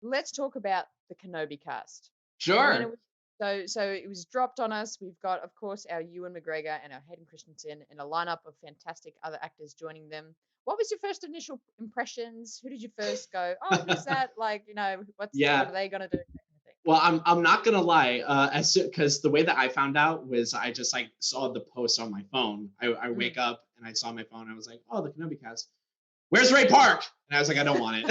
let's talk about the Kenobi cast. When it Sure. was, so it was dropped on us. We've got, of course, our Ewan McGregor and our Hayden Christensen and a lineup of fantastic other actors joining them. What was your first initial impressions? Who did you first go, oh, who's that? Like, what Yeah. are they gonna do? That kind of thing. Well, I'm not gonna lie. Because the way that I found out was I just like saw the post on my phone. I wake up and I saw my phone. I was like, oh, the Kenobi cast. Where's Ray Park? And I was like, I don't want it.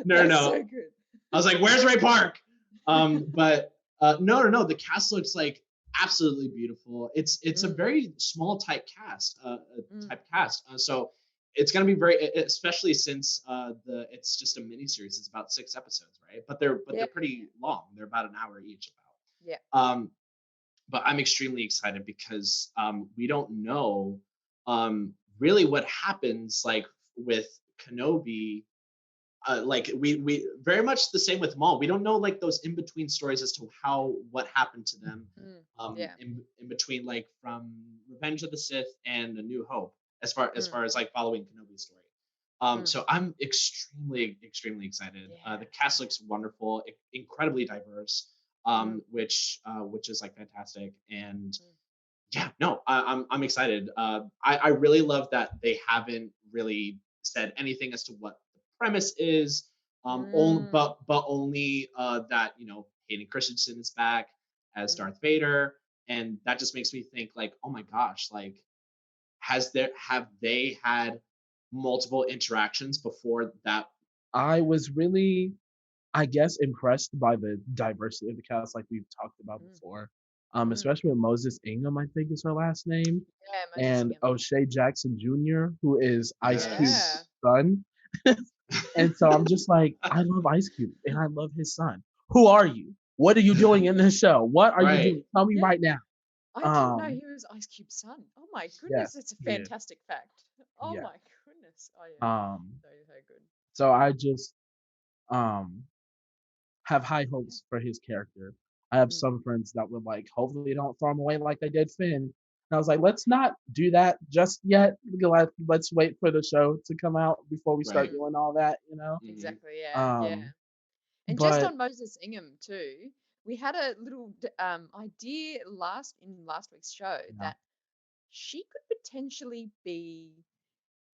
No. So good. I was like, where's Ray Park? But no. The cast looks like absolutely beautiful. It's a very small type cast. So it's gonna be especially since it's just a mini series. It's about 6 episodes, right? But they're pretty long. They're about an hour each. Yeah. But I'm extremely excited because we don't know really what happens like with Kenobi. Like we very much the same with Maul. We don't know like those in between stories as to what happened to them in between, like from Revenge of the Sith and A New Hope, as far as like following Kenobi's story. So I'm extremely excited. The cast looks wonderful, incredibly diverse, which is like fantastic. And yeah, no, I'm excited. I really love that they haven't really said anything as to what the premise is. But only that Hayden Christensen is back as Darth Vader, and that just makes me think like, oh my gosh, like have they had multiple interactions before that? I was really, I guess, impressed by the diversity of the cast, like we've talked about before. Especially with Moses Ingham, I think is her last name, and O'Shea Jackson Jr., who is Ice Cube's son. And so I'm just like, I love Ice Cube and I love his son. Who are you? What are you doing in this show? What are you doing? Tell me right now. I didn't know he was Ice Cube's son. Oh my goodness, it's a fantastic fact. Oh my goodness. Oh yeah. So good. So I just have high hopes for his character. I have some friends that were like, hopefully don't throw him away like they did Finn. And I was like, let's not do that just yet. Let's wait for the show to come out before we start doing all that, Exactly, yeah. And just on Moses Ingham too, we had a little idea last week's show that she could potentially be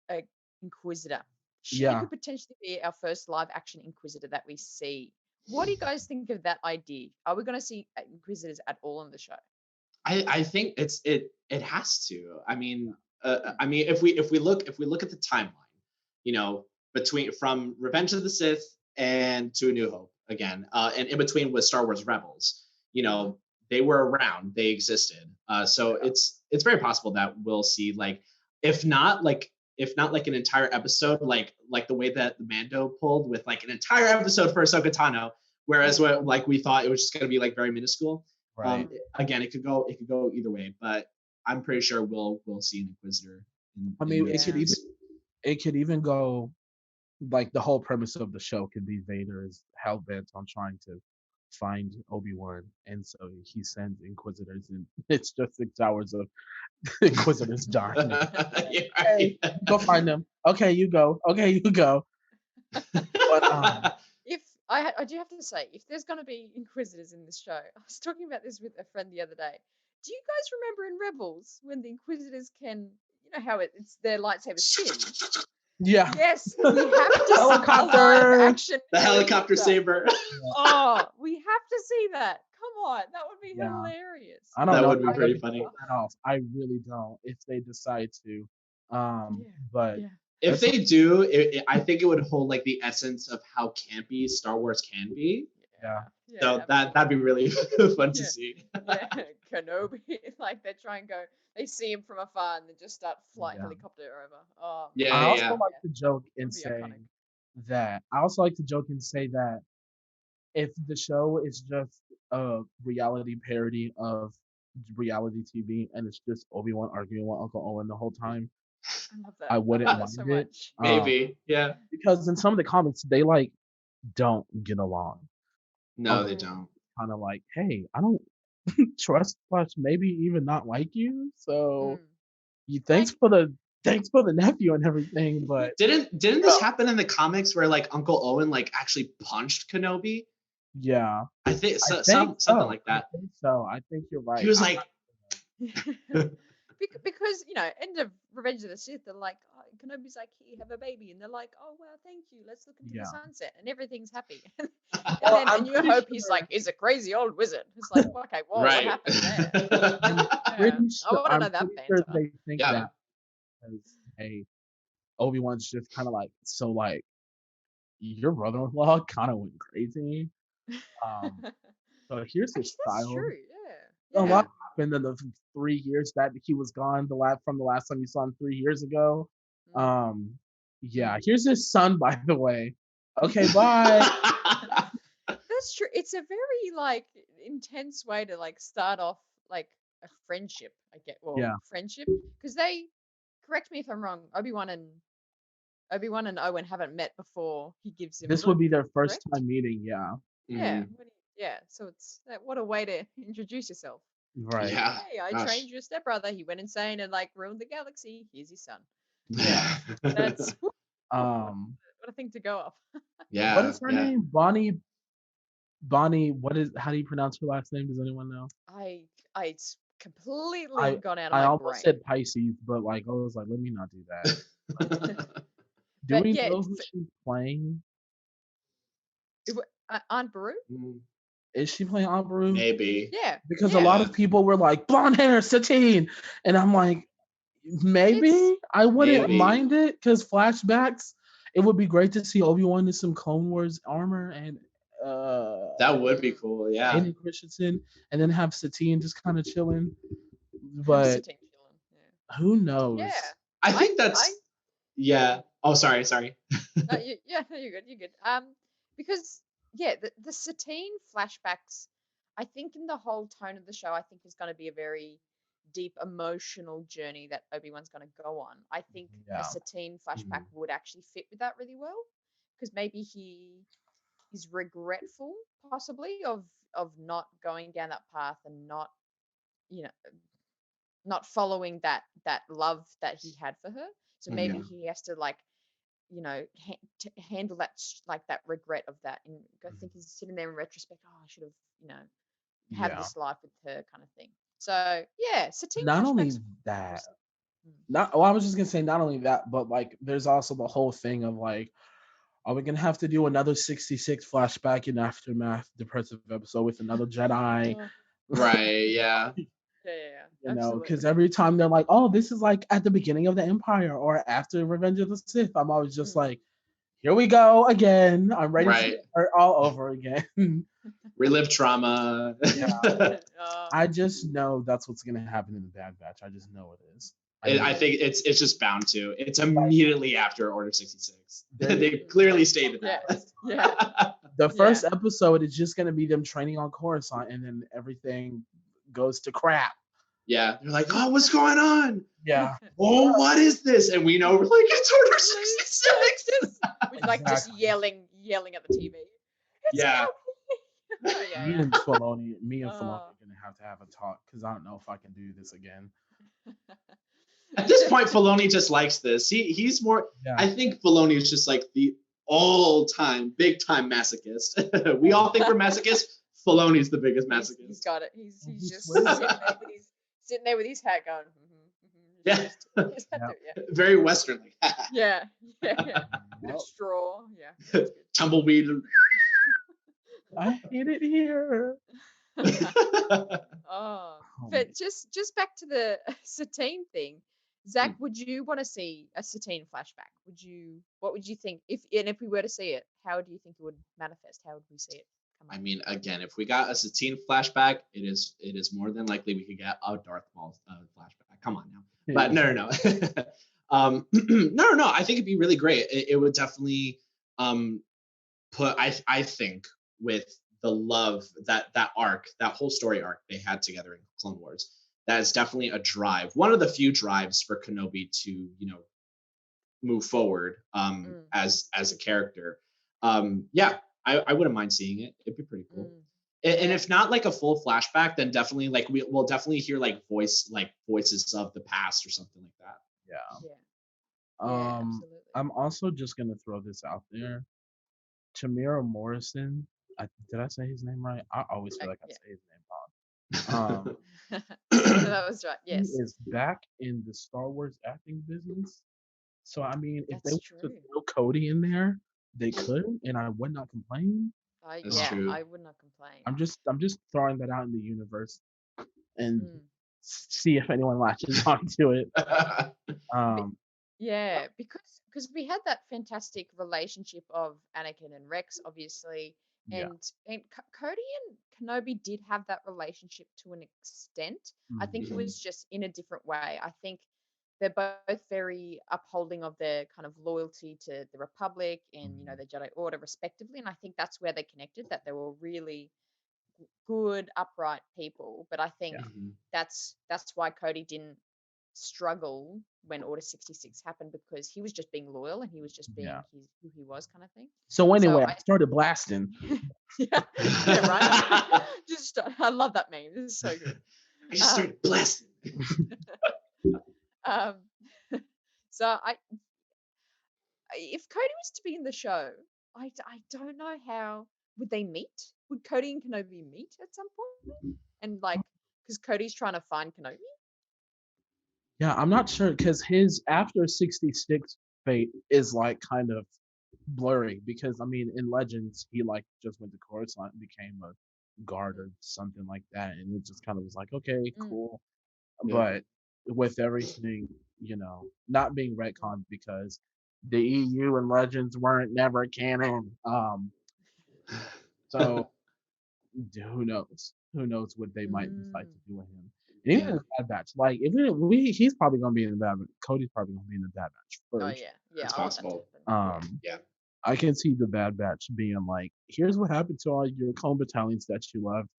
a Inquisitor. She could potentially be our first live action Inquisitor that we see. What do you guys think of that idea? Are we going to see Inquisitors at all in the show? I think it has to. I mean, if we look at the timeline, between from Revenge of the Sith and to A New Hope again, and in between with Star Wars Rebels, they were around, they existed. So it's very possible that we'll see like, if not like an entire episode, like the way that the Mando pulled with like an entire episode for Ahsoka Tano, whereas what like we thought it was just going to be like very minuscule. Right. Again, it could go either way, but I'm pretty sure we'll see an Inquisitor. It could even go like the whole premise of the show could be Vader is hell bent on trying to find Obi-Wan, and so he sends Inquisitors, and it's just 6 hours of Inquisitors dying. Hey, go find them. Okay, you go. But I do have to say, if there's going to be Inquisitors in this show, I was talking about this with a friend the other day. Do you guys remember in Rebels when the Inquisitors can, how it's their lightsaber spin? Yeah. Yes, we have to helicopter action. The helicopter saber. Oh, we have to see that. Come on, that would be hilarious. I don't know. That would be pretty funny. I really don't. If they decide to, but. Yeah. If they do, I think it would hold like the essence of how campy Star Wars can be. Yeah. So that'd be really fun to see. Yeah, Kenobi, like they try and go, they see him from afar and then just start flying helicopter over. Oh. Yeah. I also like to joke and say that. I also like to joke and say that if the show is just a reality parody of reality TV and it's just Obi-Wan arguing with Uncle Owen the whole time, I wouldn't mind so it. Maybe, yeah. Because in some of the comics, they like don't get along. No, they don't. Kind of like, hey, I don't trust / maybe even not like you. So thanks for the thanks for the nephew and everything, but didn't this happen in the comics where like Uncle Owen like actually punched Kenobi? Yeah, I think I so, think something like that. I think so. I think you're He right. was like, because end of Revenge of the Sith, they're like, oh, Kenobi's like, here, have a baby, and they're like, oh wow, thank you, let's look into the sunset, and everything's happy. And then A New Hope, he's like, he's a crazy old wizard. It's like, well, okay, whoa, right. what happened there? I want to know that banter. They think that because Obi-Wan's just kind of like, so like your brother-in-law kind of went crazy. So here's his That's child. true. A lot happened in the 3 years that he was gone. From the last time you saw him 3 years ago. Yeah. Here's his son, by the way. Okay, bye. That's true. It's a very like intense way to like start off like a friendship. I get friendship because they correct me if I'm wrong. Obi-Wan and Owen haven't met before he gives him. This would be their first time meeting. Yeah. Yeah. So it's what a way to introduce yourself. Right. Yeah. Hey, I trained your stepbrother. He went insane and like ruined the galaxy. Here's his son. Yeah. That's what a thing to go off. Yeah. What is her name? Bonnie. How do you pronounce her last name? Does anyone know? It's completely gone out of my brain. I almost said Pisces, but like I was like, let me not do that. Do we know who she's playing? Aunt Beru? Is she playing Aunt Beru? Maybe. Yeah. Because a lot of people were like, blonde hair, Satine. And I'm like, maybe. I wouldn't mind it because flashbacks, it would be great to see Obi-Wan in some Clone Wars armor and that would be cool, yeah. Hayden Christensen, and then have Satine just kind of chilling. But who knows? Yeah. I think yeah. Oh, sorry. You're good. Because the Satine flashbacks, I think in the whole tone of the show, I think is going to be a very deep emotional journey that Obi-Wan's going to go on. I think a Satine flashback would actually fit with that really well because maybe he's regretful possibly of not going down that path and not not following that love that he had for her. So maybe he has to like handle that like that regret of that, and I think he's sitting there in retrospect. Oh, I should have had this life with her, kind of thing. So Satine. Not only that, I was just gonna say not only that, but like there's also the whole thing of like, are we gonna have to do another 66 flashback in Aftermath depressive episode with another Jedi? Right. Yeah. Yeah. Because every time they're like, oh, this is like at the beginning of the Empire or after Revenge of the Sith, I'm always just like, here we go again. I'm ready to start all over again. Relive trauma. I just know that's what's gonna happen in the Bad Batch. I just know it is. I think it's just bound to. It's immediately after Order 66. They clearly stated that. Yeah. The first episode is just gonna be them training on Coruscant, and then everything goes to crap. Yeah, they're like, oh, what's going on? Yeah. Oh, what is this? And we know we're like, it's Order 66. We're like just yelling at the TV. Me and Filoni are gonna have to have a talk because I don't know if I can do this again. At this point, Filoni just likes this. He's more. Yeah. I think Filoni is just like the all-time, big-time masochist. We all think we're masochists. Filoni's the biggest masochist. He's got it. He's just sitting there with his hat going. Yeah. Very Westernly. Yeah. Straw. Yeah. Tumbleweed. I hate it here. But just back to the Satine thing, Zach, would you want to see a Satine flashback? What would you think if we were to see it? How do you think it would manifest? How would we see it? I mean, again, if we got a Satine flashback, it is more than likely we could get a Darth Maul flashback. Come on now, but no. No. I think it'd be really great. It would definitely put. I think with the love that arc, that whole story arc they had together in Clone Wars, that is definitely a drive. One of the few drives for Kenobi to move forward as a character. I wouldn't mind seeing it. It'd be pretty cool. And if not like a full flashback, then definitely like we'll definitely hear like voices of the past or something like that. Yeah. Yeah, absolutely. I'm also just gonna throw this out there. Tamira Morrison. Did I say his name right? I always feel like I Yeah. say his name wrong. No, that was right. He Yes, is back in the Star Wars acting business. So I mean, if they that's want to true. throw Cody in there, they could, and I would not complain. That's Yeah, true. I would not complain. I'm just throwing that out in the universe and Mm. see if anyone latches onto it. But Um, yeah, because we had that fantastic relationship of Anakin and Rex, obviously, yeah. and Cody and Kenobi did have that relationship to an extent. I think it Mhm. Mhm. was just in a different way. I think they're both very upholding of their kind of loyalty to the Republic and Mhm. the Jedi Order, respectively. And I think that's where they connected. That they were really good, upright people. But I think Yeah. Mhm. that's why Cody didn't struggle when Order 66 happened because he was just being loyal and he was just Yeah. being who he was kind of thing. So So anyway, I started blasting. yeah, yeah, right. Just I love that meme. This is so good. I just Um, started blasting. um, so if Cody was to be in the show, I don't know how would they meet? Would Cody and Kenobi meet at some point? And like, because Cody's trying to find Kenobi. Yeah, I'm not sure because his after 66 fate is like kind of blurry because I mean in Legends he like just went to Coruscant and became a guard Mm, or something like that, and it just kind of was like okay, mm, cool. Yeah. But with everything, not being mm. retconned because the EU and Legends weren't never canon. So who knows? Who knows what they might decide Mm. to do with him? And even in Yeah. the Bad Batch, like if he's probably gonna be in the Bad Batch. Cody's probably gonna be in the Bad Batch Oh first. yeah, yeah. It's I want that to possible. happen. Yeah. Um, Yeah. I can see the Bad Batch being like, here's what happened to all your clone battalions that you loved.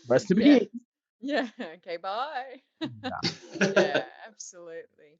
Rest in Yeah. peace. Yeah. Okay. Bye. Yeah. Yeah. Absolutely.